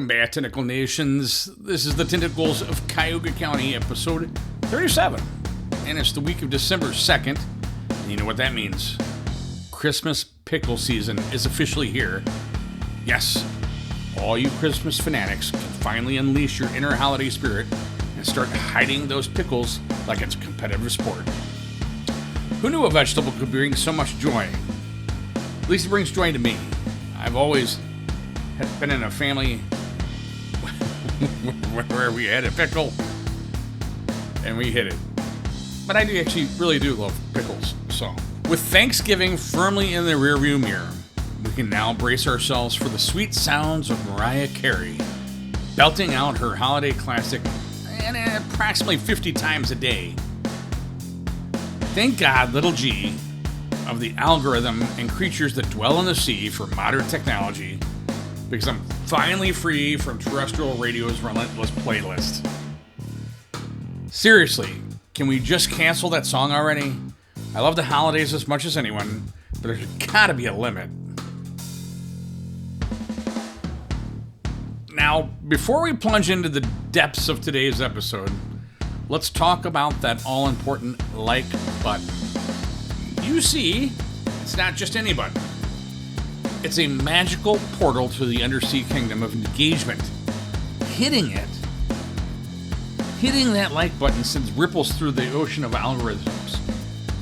Welcome back, Tentacle Nations. This is the Tentacles of Cuyahoga County, episode 37. And it's the week of December 2nd. And you know what that means. Christmas pickle season is officially here. Yes, all you Christmas fanatics can finally unleash your inner holiday spirit and start hiding those pickles like it's a competitive sport. Who knew a vegetable could bring so much joy? At least it brings joy to me. I've always been in a family where we had a pickle and we hid it. But I really do love pickles. So, with Thanksgiving firmly in the rearview mirror, we can now brace ourselves for the sweet sounds of Mariah Carey, belting out her holiday classic and approximately 50 times a day. Thank God, little G, of the algorithm and creatures that dwell in the sea for modern technology, because I'm finally free from terrestrial radio's relentless playlist. Seriously, can we just cancel that song already? I love the holidays as much as anyone, but there's gotta be a limit. Now, before we plunge into the depths of today's episode, let's talk about that all-important like button. You see, it's not just any button. It's a magical portal to the undersea kingdom of engagement. Hitting that like button sends ripples through the ocean of algorithms,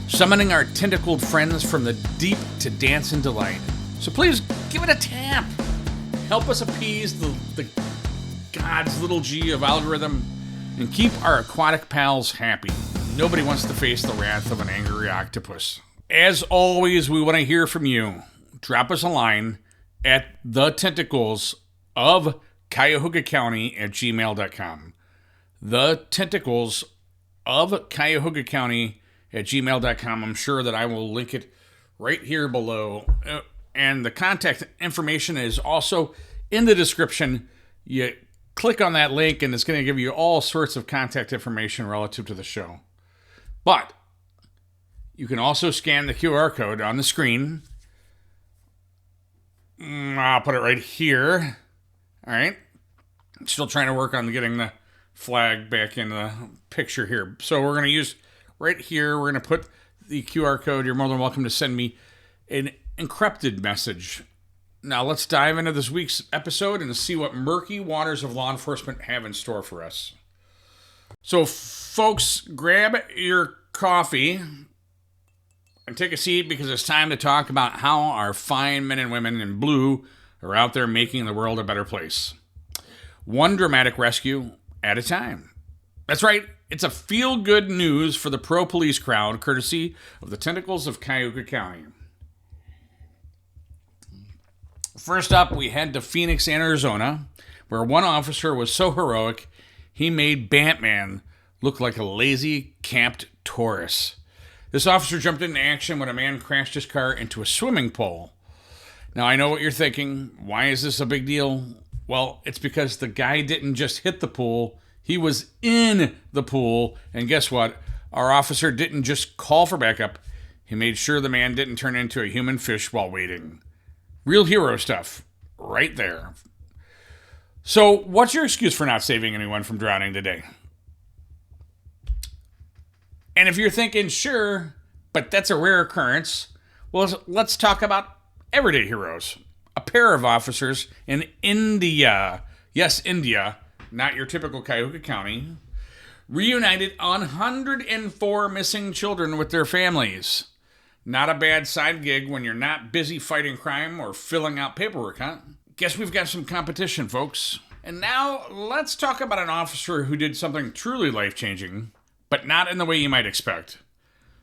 summoning our tentacled friends from the deep to dance in delight. So please give it a tap. Help us appease the God's little G of algorithm and keep our aquatic pals happy. Nobody wants to face the wrath of an angry octopus. As always, we want to hear from you. Drop us a line at thetentacles of Cuyahoga County at gmail.com. The tentacles of Cuyahoga County at gmail.com. I'm sure that I will link it right here below. And the contact information is also in the description. You click on that link and it's going to give you all sorts of contact information relative to the show. But you can also scan the QR code on the screen. I'll put it right here. All right. Still trying to work on getting the flag back in the picture here. So we're going to use right here. We're going to put the QR code. You're more than welcome to send me an encrypted message. Now let's dive into this week's episode and see what murky waters of law enforcement have in store for us. So folks, grab your coffee and take a seat because it's time to talk about how our fine men and women in blue are out there making the world a better place. One dramatic rescue at a time. That's right, it's a feel-good news for the pro-police crowd, courtesy of the Tentacles of Cuyahoga County. First up, we head to Phoenix, Arizona, where one officer was so heroic, he made Batman look like a lazy, camped Taurus. This officer jumped into action when a man crashed his car into a swimming pool. Now, I know what you're thinking. Why is this a big deal? Well, it's because the guy didn't just hit the pool. He was in the pool. And guess what? Our officer didn't just call for backup. He made sure the man didn't turn into a human fish while waiting. Real hero stuff right there. So, what's your excuse for not saving anyone from drowning today? And if you're thinking, sure, but that's a rare occurrence, well, let's talk about everyday heroes. A pair of officers in India, yes, India, not your typical Cuyahoga County, reunited 104 missing children with their families. Not a bad side gig when you're not busy fighting crime or filling out paperwork, huh? Guess we've got some competition, folks. And now let's talk about an officer who did something truly life-changing, but not in the way you might expect.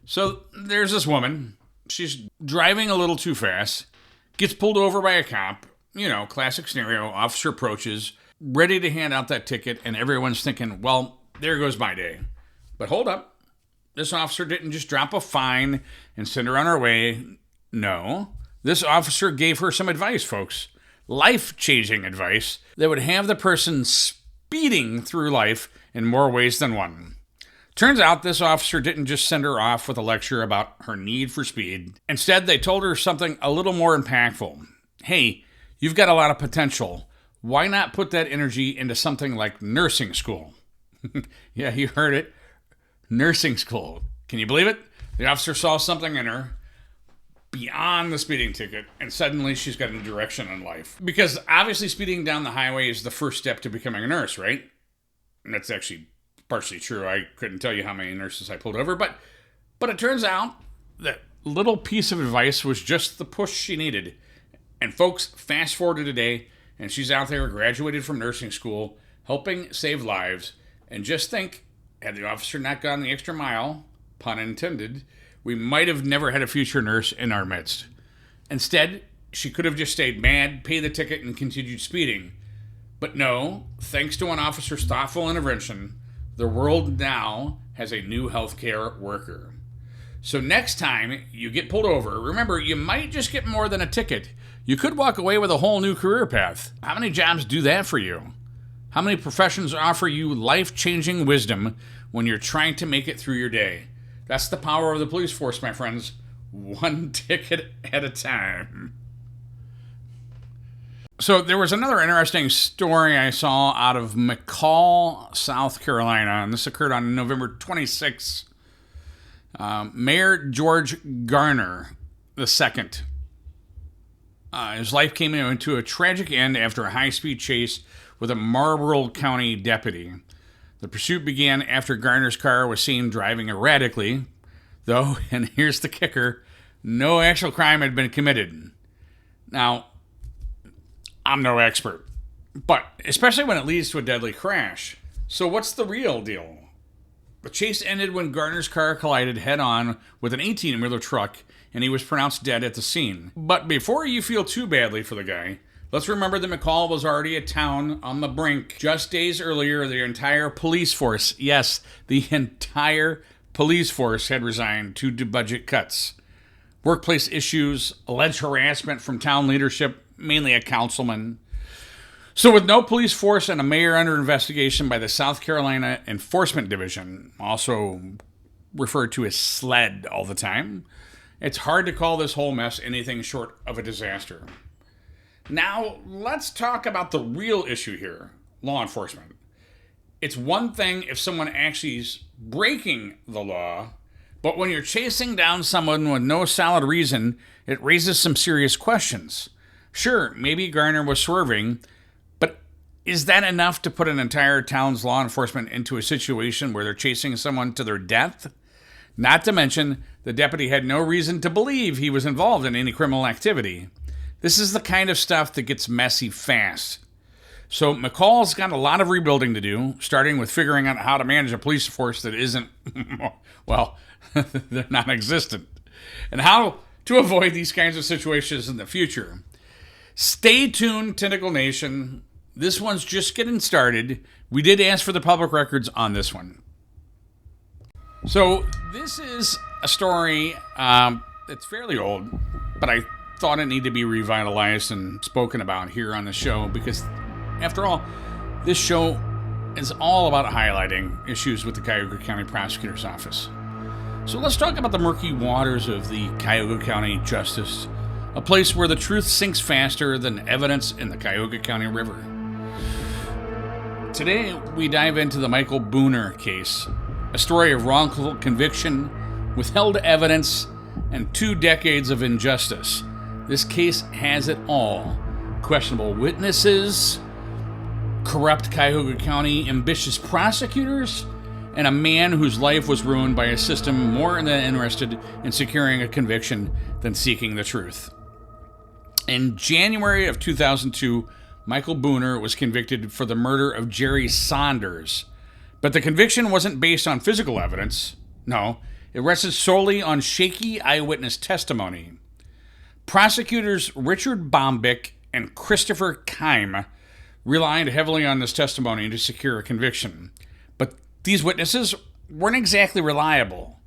So there's this woman. She's driving a little too fast, gets pulled over by a cop. You know, classic scenario. Officer approaches, ready to hand out that ticket, and everyone's thinking, well, there goes my day. But hold up. This officer didn't just drop a fine and send her on her way. No. This officer gave her some advice, folks. Life-changing advice that would have the person speeding through life in more ways than one. Turns out this officer didn't just send her off with a lecture about her need for speed. Instead, they told her something a little more impactful. Hey, you've got a lot of potential. Why not put that energy into something like nursing school? Yeah, you heard it. Nursing school. Can you believe it? The officer saw something in her beyond the speeding ticket, and suddenly she's got a new direction in life. Because obviously speeding down the highway is the first step to becoming a nurse, right? And that's actually partially true. I couldn't tell you how many nurses I pulled over, but it turns out that little piece of advice was just the push she needed. And folks, fast forward to today, and she's out there, graduated from nursing school, helping save lives. And just think, had the officer not gone the extra mile, pun intended, we might have never had a future nurse in our midst. Instead, she could have just stayed mad, paid the ticket, and continued speeding. But no, thanks to an officer's thoughtful intervention, the world now has a new healthcare worker. So next time you get pulled over, remember, you might just get more than a ticket. You could walk away with a whole new career path. How many jobs do that for you? How many professions offer you life-changing wisdom when you're trying to make it through your day? That's the power of the police force, my friends. One ticket at a time. So there was another interesting story I saw out of McCall, South Carolina, and this occurred on November 26th. Mayor George Garner II. His life came into a tragic end after a high-speed chase with a Marlborough County deputy. The pursuit began after Garner's car was seen driving erratically, though, and here's the kicker, no actual crime had been committed. Now, I'm no expert, but especially when it leads to a deadly crash. So what's the real deal? The chase ended when Garner's car collided head-on with an 18-wheeler truck, and he was pronounced dead at the scene. But before you feel too badly for the guy, let's remember that McCall was already a town on the brink. Just days earlier, the entire police force, yes, the entire police force had resigned due to budget cuts. Workplace issues, alleged harassment from town leadership, mainly a councilman. So with no police force and a mayor under investigation by the South Carolina Enforcement Division, also referred to as SLED all the time, it's hard to call this whole mess anything short of a disaster. Now, let's talk about the real issue here, law enforcement. It's one thing if someone actually is breaking the law, but when you're chasing down someone with no solid reason, it raises some serious questions. Sure, maybe Garner was swerving, but is that enough to put an entire town's law enforcement into a situation where they're chasing someone to their death? Not to mention, the deputy had no reason to believe he was involved in any criminal activity. This is the kind of stuff that gets messy fast. So McCall's got a lot of rebuilding to do, starting with figuring out how to manage a police force that isn't, well, they're non-existent, and how to avoid these kinds of situations in the future. Stay tuned, Tentacle Nation. This one's just getting started. We did ask for the public records on this one. So this is a story that's fairly old, but I thought it needed to be revitalized and spoken about here on the show because, after all, this show is all about highlighting issues with the Cuyahoga County Prosecutor's Office. So let's talk about the murky waters of the Cuyahoga County Justice, a place where the truth sinks faster than evidence in the Cuyahoga County River. Today, we dive into the Michael Buehner case, a story of wrongful conviction, withheld evidence, and 2 decades of injustice. This case has it all. Questionable witnesses, corrupt Cuyahoga County ambitious prosecutors, and a man whose life was ruined by a system more than interested in securing a conviction than seeking the truth. In January of 2002, Michael Buehner was convicted for the murder of Jerry Saunders. But the conviction wasn't based on physical evidence. No, it rested solely on shaky eyewitness testimony. Prosecutors Richard Bombick and Christopher Keim relied heavily on this testimony to secure a conviction. But these witnesses weren't exactly reliable.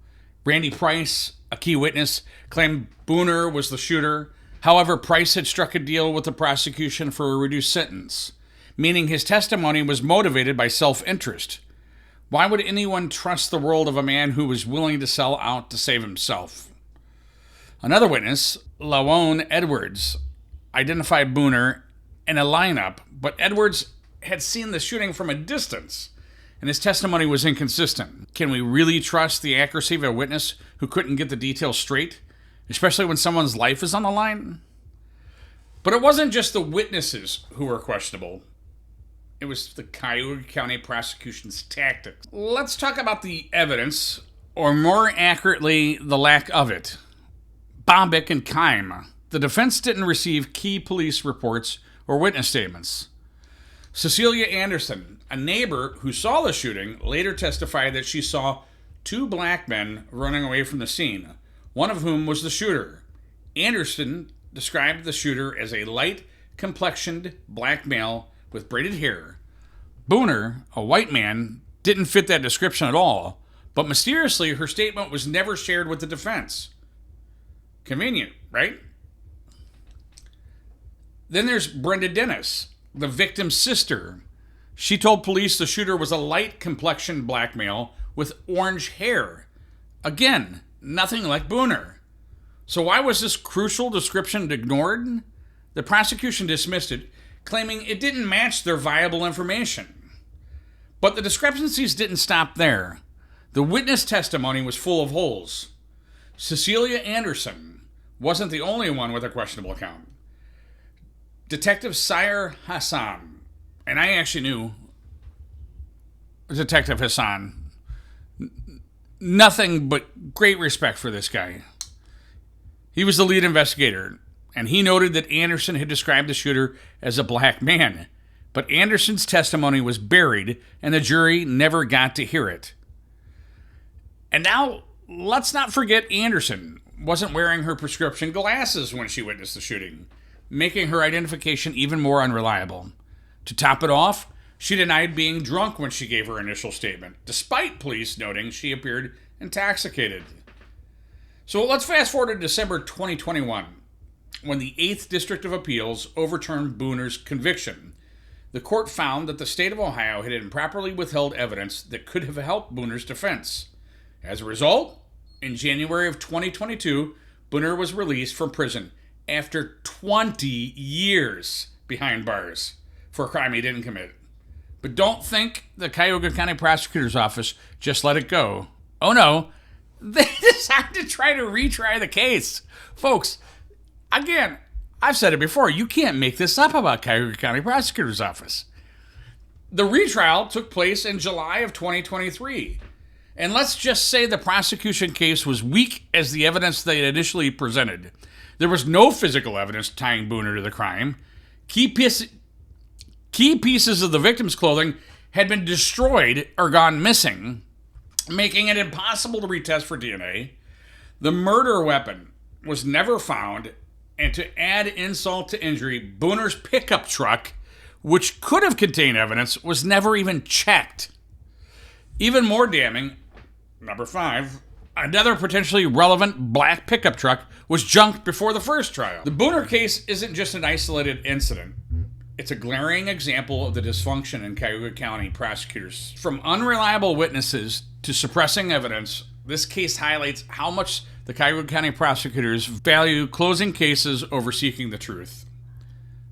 Randy Price, a key witness, claimed Booner was the shooter. However, Price had struck a deal with the prosecution for a reduced sentence, meaning his testimony was motivated by self-interest. Why would anyone trust the word of a man who was willing to sell out to save himself? Another witness, Lawone Edwards, identified Booner in a lineup, but Edwards had seen the shooting from a distance, and his testimony was inconsistent. Can we really trust the accuracy of a witness who couldn't get the details straight, especially when someone's life is on the line? But it wasn't just the witnesses who were questionable. It was the Cuyahoga County prosecution's tactics. Let's talk about the evidence, or more accurately, the lack of it. Bombeck and Kime. The defense didn't receive key police reports or witness statements. Cecilia Anderson, a neighbor who saw the shooting, later testified that she saw two black men running away from the scene, one of whom was the shooter. Anderson described the shooter as a light-complexioned black male with braided hair. Booner, a white man, didn't fit that description at all, but mysteriously her statement was never shared with the defense. Convenient, right? Then there's Brenda Dennis, the victim's sister. She told police the shooter was a light-complexioned black male with orange hair. Again, nothing like Booner. So why was this crucial description ignored? The prosecution dismissed it, claiming it didn't match their viable information. But the discrepancies didn't stop there. The witness testimony was full of holes. Cecilia Anderson wasn't the only one with a questionable account. Detective Syar Hassan, and I actually knew Detective Hassan, nothing but great respect for this guy. He was the lead investigator, and he noted that Anderson had described the shooter as a black man, but Anderson's testimony was buried, and the jury never got to hear it. And now, let's not forget Anderson wasn't wearing her prescription glasses when she witnessed the shooting, making her identification even more unreliable. To top it off, she denied being drunk when she gave her initial statement, despite police noting she appeared intoxicated. So let's fast forward to December 2021, when the 8th District of Appeals overturned Booner's conviction. The court found that the state of Ohio had improperly withheld evidence that could have helped Booner's defense. As a result, in January of 2022, Booner was released from prison after 20 years behind bars for a crime he didn't commit. But don't think the Cuyahoga County Prosecutor's Office just let it go. Oh no, they decided to try to retry the case. Folks, again, I've said it before, you can't make this up about Cuyahoga County Prosecutor's Office. The retrial took place in July of 2023. And let's just say the prosecution case was weak as the evidence they initially presented. There was no physical evidence tying Booner to the crime. Key pieces of the victim's clothing had been destroyed or gone missing, making it impossible to retest for DNA. The murder weapon was never found, and to add insult to injury, Booner's pickup truck, which could have contained evidence, was never even checked. Even more damning, number 5, another potentially relevant black pickup truck was junked before the first trial. The Booner case isn't just an isolated incident. It's a glaring example of the dysfunction in Cuyahoga County prosecutors. From unreliable witnesses to suppressing evidence, this case highlights how much the Cuyahoga County prosecutors value closing cases over seeking the truth.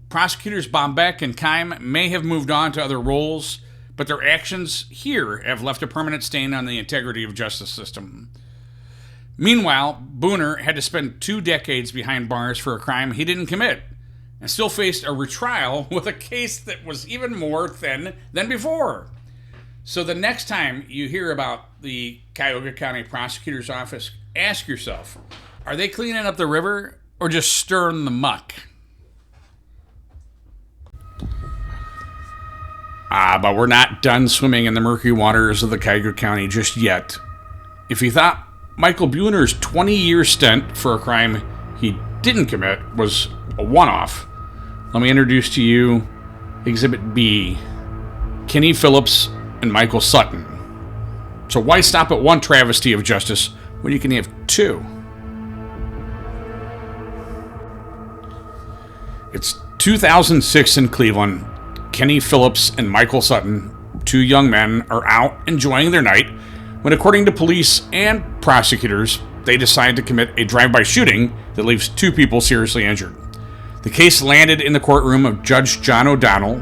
Prosecutors Bombeck and Kime may have moved on to other roles, but their actions here have left a permanent stain on the integrity of justice system. Meanwhile, Booner had to spend 2 decades behind bars for a crime he didn't commit, and still faced a retrial with a case that was even more thin than before. So the next time you hear about the Cuyahoga County Prosecutor's Office, ask yourself, are they cleaning up the river or just stirring the muck? But we're not done swimming in the murky waters of the Cuyahoga County just yet. If you thought Michael Buehner's 20-year stint for a crime he didn't commit was a one-off, let me introduce to you Exhibit B, Kenny Phillips and Michael Sutton. So why stop at one travesty of justice when you can have 2? It's 2006 in Cleveland. Kenny Phillips and Michael Sutton, 2 young men, are out enjoying their night when, according to police and prosecutors, they decide to commit a drive-by shooting that leaves 2 people seriously injured. The case landed in the courtroom of Judge John O'Donnell,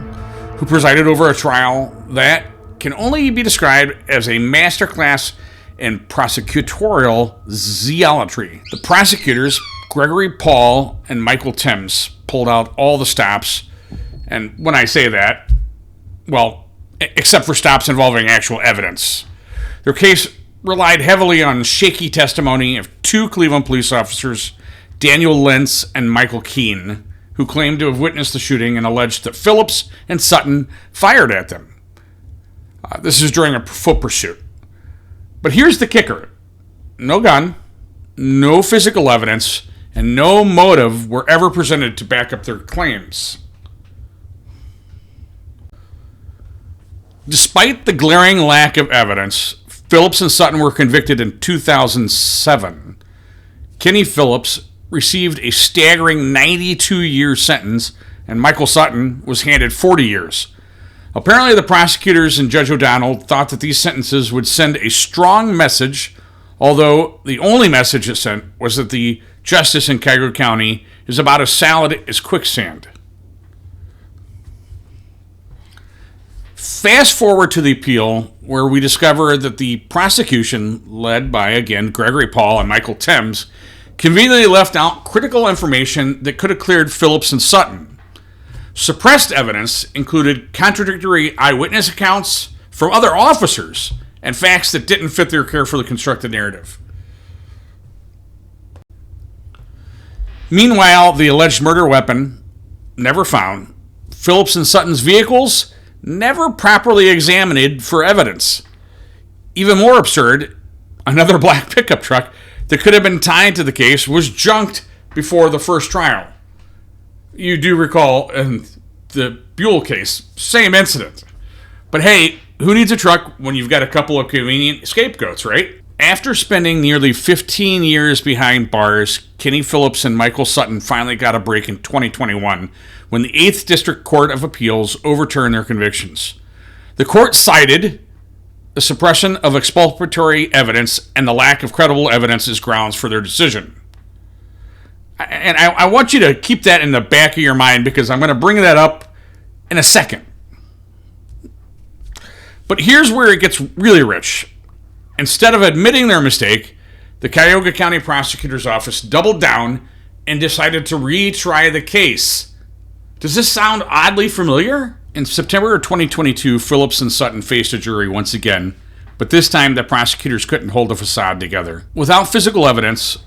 who presided over a trial that can only be described as a masterclass in prosecutorial zealotry. The prosecutors, Gregory Paul and Michael Timms, pulled out all the stops. And when I say that, well, except for stops involving actual evidence. Their case relied heavily on shaky testimony of two Cleveland police officers, Daniel Lentz and Michael Keene, who claimed to have witnessed the shooting and alleged that Phillips and Sutton fired at them. This is during a foot pursuit. But here's the kicker. No gun, no physical evidence, and no motive were ever presented to back up their claims. Despite the glaring lack of evidence, Phillips and Sutton were convicted in 2007. Kenny Phillips received a staggering 92-year sentence, and Michael Sutton was handed 40 years. Apparently, the prosecutors and Judge O'Donnell thought that these sentences would send a strong message, although the only message it sent was that the justice in Cuyahoga County is about as solid as quicksand. Fast forward to the appeal, where we discover that the prosecution, led by, again, Gregory Paul and Michael Timms, conveniently left out critical information that could have cleared Phillips and Sutton. Suppressed evidence included contradictory eyewitness accounts from other officers and facts that didn't fit their carefully constructed narrative. Meanwhile, the alleged murder weapon, never found, Phillips and Sutton's vehicles, never properly examined for evidence. Even more absurd, another black pickup truck that could have been tied to the case was junked before the first trial. You do recall in the Buell case, same incident. But hey, who needs a truck when you've got a couple of convenient scapegoats, right? After spending nearly 15 years behind bars, Kenny Phillips and Michael Sutton finally got a break in 2021 when the 8th District Court of Appeals overturned their convictions. The court cited the suppression of exculpatory evidence and the lack of credible evidence as grounds for their decision. And I want you to keep that in the back of your mind because I'm going to bring that up in a second. But here's where it gets really rich. Instead of admitting their mistake, the Cuyahoga County Prosecutor's Office doubled down and decided to retry the case. Does this sound oddly familiar? In September of 2022, Phillips and Sutton faced a jury once again, but this time the prosecutors couldn't hold the facade together. Without physical evidence,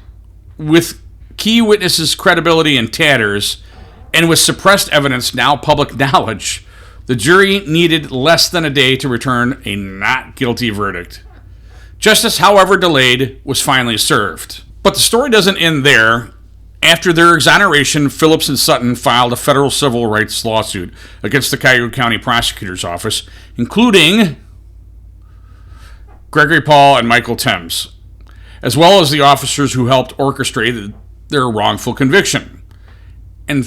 with key witnesses' credibility in tatters, and with suppressed evidence now public knowledge, the jury needed less than a day to return a not guilty verdict. Justice, however delayed, was finally served. But the story doesn't end there. After their exoneration, Phillips and Sutton filed a federal civil rights lawsuit against the Cuyahoga County Prosecutor's Office, including Gregory Paul and Michael Timms, as well as the officers who helped orchestrate their wrongful conviction. And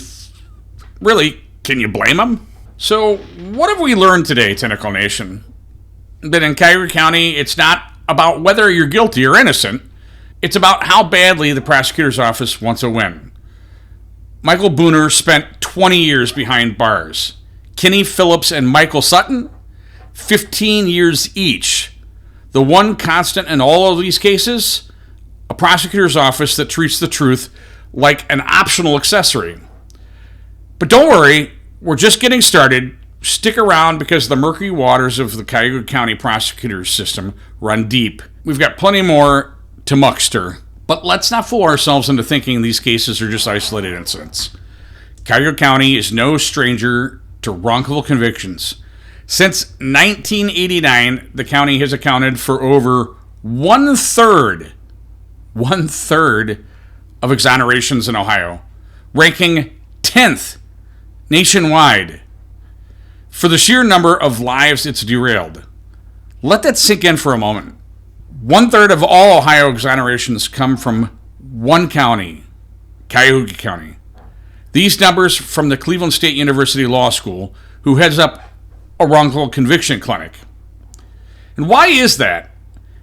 really, can you blame them? So, what have we learned today, Tentacle Nation? That in Cuyahoga County, it's not about whether you're guilty or innocent. It's about how badly the prosecutor's office wants a win. Michael Buehner spent 20 years behind bars. Kenny Phillips and Michael Sutton, 15 years each. The one constant in all of these cases, a prosecutor's office that treats the truth like an optional accessory. But don't worry, we're just getting started. Stick around because the murky waters of the Cuyahoga County prosecutor's system run deep. We've got plenty more to muckster, but let's not fool ourselves into thinking these cases are just isolated incidents. Cuyahoga County is no stranger to wrongful convictions. Since 1989, the county has accounted for over one-third of exonerations in Ohio, ranking 10th nationwide for the sheer number of lives it's derailed. Let that sink in for a moment. 1/3 of all Ohio exonerations come from one county, Cuyahoga County. These numbers from the Cleveland State University Law School, who heads up a wrongful conviction clinic. And why is that?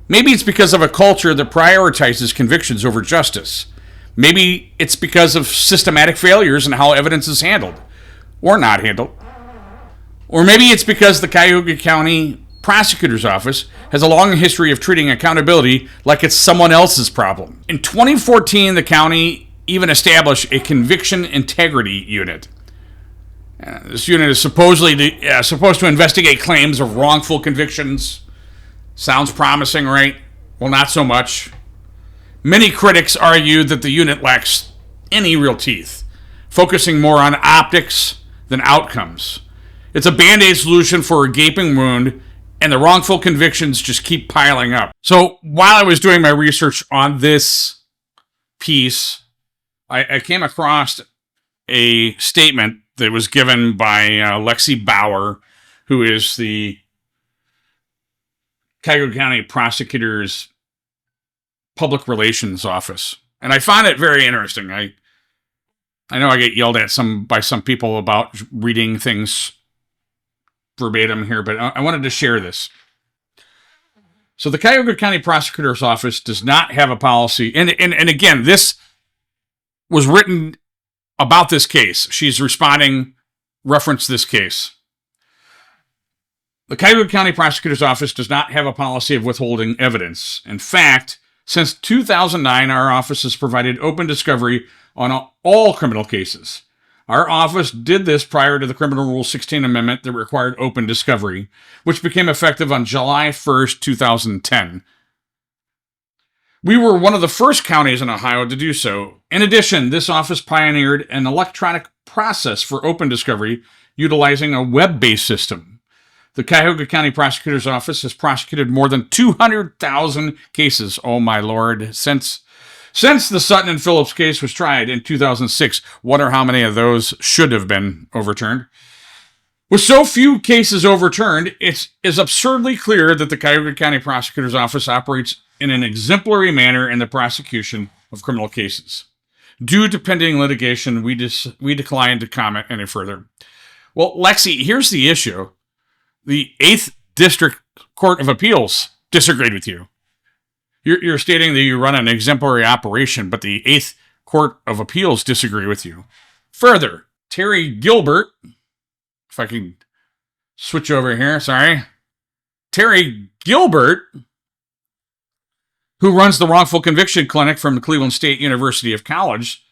Maybe it's because of a culture that prioritizes convictions over justice. Maybe it's because of systematic failures in how evidence is handled or not handled. Or maybe it's because the Cuyahoga County Prosecutor's Office has a long history of treating accountability like it's someone else's problem. In 2014, the county even established a conviction integrity unit. This unit is supposed to investigate claims of wrongful convictions. Sounds promising, right? Well, not so much. Many critics argue that the unit lacks any real teeth, focusing more on optics than outcomes. It's a band-aid solution for a gaping wound, and the wrongful convictions just keep piling up. So while I was doing my research on this piece, I came across a statement that was given by Lexi Bauer, who is the Cuyahoga County Prosecutor's Public Relations Office. And I found it very interesting. I know I get yelled at by some people about reading things verbatim here, but I wanted to share this. So the Cuyahoga County Prosecutor's Office does not have a policy, and again, this was written about this case. She's referenced this case. The Cuyahoga County Prosecutor's Office does not have a policy of withholding evidence. In fact, since 2009, our office has provided open discovery on all criminal cases. Our office did this prior to the Criminal Rule 16 amendment that required open discovery, which became effective on July 1st, 2010. We were one of the first counties in Ohio to do so. In addition, this office pioneered an electronic process for open discovery utilizing a web-based system. The Cuyahoga County Prosecutor's Office has prosecuted more than 200,000 cases, oh my lord, since the Sutton and Phillips case was tried in 2006. Wonder how many of those should have been overturned. With so few cases overturned, it is absurdly clear that the Cuyahoga County Prosecutor's Office operates in an exemplary manner in the prosecution of criminal cases. Due to pending litigation, we decline to comment any further. Well, Lexi, here's the issue. The 8th District Court of Appeals disagreed with you. You're stating that you run an exemplary operation, but the 8th Court of Appeals disagree with you. Further, Terry Gilbert, if I can switch over here, sorry. Terry Gilbert, who runs the Wrongful Conviction Clinic from the Cleveland State University of College,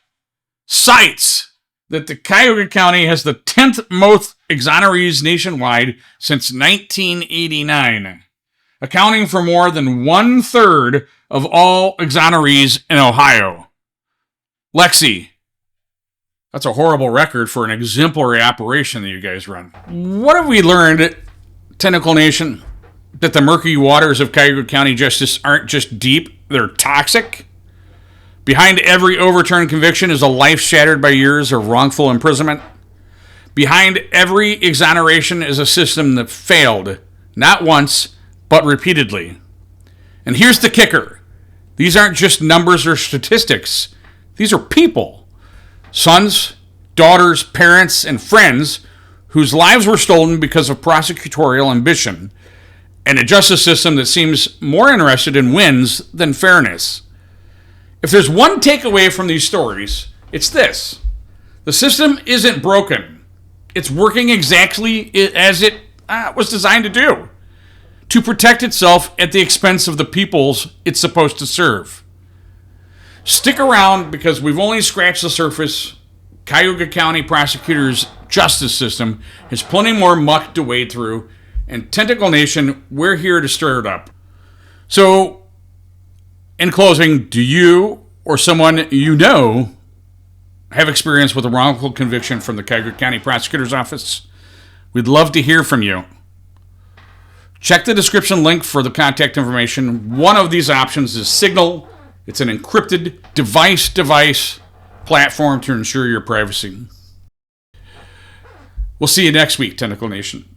cites that the Cuyahoga County has the 10th most exonerees nationwide since 1989, accounting for more than 1/3 of all exonerees in Ohio. Lexi, that's a horrible record for an exemplary operation that you guys run. What have we learned, Tentacle Nation? That the murky waters of Cuyahoga County justice aren't just deep, they're toxic? Behind every overturned conviction is a life shattered by years of wrongful imprisonment. Behind every exoneration is a system that failed, not once, but repeatedly. And here's the kicker. These aren't just numbers or statistics. These are people. Sons, daughters, parents, and friends whose lives were stolen because of prosecutorial ambition and a justice system that seems more interested in wins than fairness. If there's one takeaway from these stories, it's this. The system isn't broken. It's working exactly as it was designed to do, to protect itself at the expense of the peoples it's supposed to serve. Stick around because we've only scratched the surface. Cuyahoga County Prosecutor's justice system has plenty more muck to wade through, and Tentacle Nation, we're here to stir it up. So, in closing, do you or someone you know have experience with a wrongful conviction from the Cuyahoga County Prosecutor's Office? We'd love to hear from you. Check the description link for the contact information. One of these options is Signal. It's an encrypted device platform to ensure your privacy. We'll see you next week, Tentacle Nation.